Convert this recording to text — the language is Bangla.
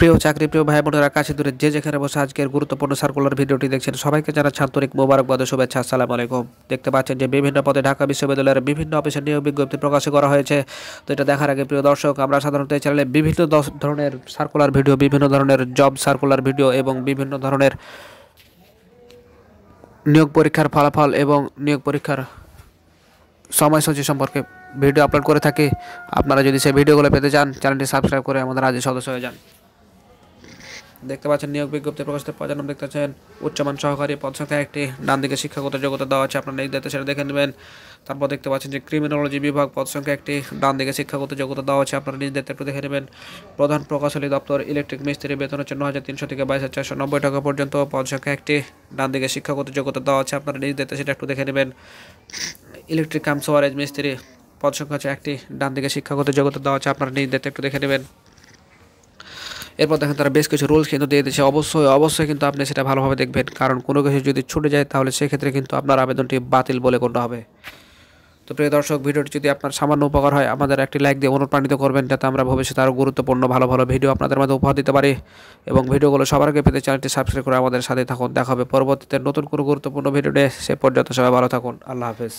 প্রিয় চাকরিপ্রিয় ভাই বোনেরা কাছে দূরে যে যেখানে বসে আজকের গুরুত্বপূর্ণ সার্কুলার ভিডিওটি দেখছেন সবাইকে জানাচ্ছি আন্তরিক মোবারকবাদ ও শুভেচ্ছা। আসসালামু আলাইকুম। দেখতে পাচ্ছেন যে বিভিন্ন পদে ঢাকা বিশ্ববিদ্যালয়ের বিভিন্ন অফিসে নিয়োগ বিজ্ঞপ্তি প্রকাশ করা হয়েছে। তো এটা দেখার আগে প্রিয় দর্শক, আমরা সাধারণত এই চ্যানেলে বিভিন্ন ধরনের সার্কুলার ভিডিও, বিভিন্ন ধরনের জব সার্কুলার ভিডিও এবং বিভিন্ন ধরনের নিয়োগ পরীক্ষার ফলাফল এবং নিয়োগ পরীক্ষার সময়সূচি সম্পর্কে ভিডিও আপলোড করে থাকি। আপনারা যদি সেই ভিডিওগুলো পেতে চান চ্যানেলটি সাবস্ক্রাইব করে আমাদের আজই সদস্য হয়ে যান। দেখতে পাচ্ছেন নিয়োগ বিজ্ঞপ্তি প্রকাশিত পদের নাম দেখতে পাচ্ছেন উচ্চমান সহকারী, পদ সংখ্যা একটি, ডান দিকে শিক্ষাগত যোগ্যতা দেওয়া আছে, আপনার নিজ দায়িত্বে সেটা দেখে নেবেন। তারপর দেখতে পাচ্ছেন যে ক্রিমিনোলজি বিভাগ, পদ সংখ্যা একটি, ডান দিকে শিক্ষাগত যোগ্যতা দেওয়া আছে, আপনার নিজ দায়িত্বে একটু দেখে নেবেন। প্রধান প্রকৌশলী দপ্তর, ইলেকট্রিক মিস্ত্রি, বেতন হচ্ছে 9,300 থেকে 22,490 টাকা পর্যন্ত, পদ সংখ্যা একটি, ডান দিকে শিক্ষাগত যোগ্যতা দেওয়া আছে, আপনার নিজ দায়িত্বে সেটা একটু দেখে নেবেন। ইলেকট্রিক কাম সোয়ারেজ মিস্ত্রি, পদ সংখ্যা হচ্ছে একটি, ডান দিকে শিক্ষাগত যোগ্যতা দেওয়া আছে, আপনার নিজ দায়িত্বে একটু দেখে নেবেন। এরপর দেখেন তারা বেশ কিছু রুলস কিন্তু দিয়ে দিচ্ছে। অবশ্যই কিন্তু আপনি সেটা ভালোভাবে দেখবেন, কারণ কোনো কিছু যদি ছুটে যায় তাহলে সেক্ষেত্রে কিন্তু আপনার আবেদনটি বাতিল বলে গণ্য হবে। তো প্রিয় দর্শক, ভিডিওটি যদি আপনার সামান্য উপকার হয় আমাদের একটি লাইক দিয়ে অনুপ্রাণিত করবেন, যাতে আমরা ভবিষ্যতে আরও গুরুত্বপূর্ণ ভালো ভালো ভিডিও আপনাদের মাঝে উপহার দিতে পারি। এবং ভিডিওগুলো সবার আগে পেতে চ্যানেলটি সাবস্ক্রাইব করে আমাদের সাথে থাকুন। দেখা হবে পরবর্তীতে নতুন কোনো গুরুত্বপূর্ণ ভিডিও নিয়ে। সে পর্যন্ত সবাই ভালো থাকুন। আল্লাহ হাফেজ।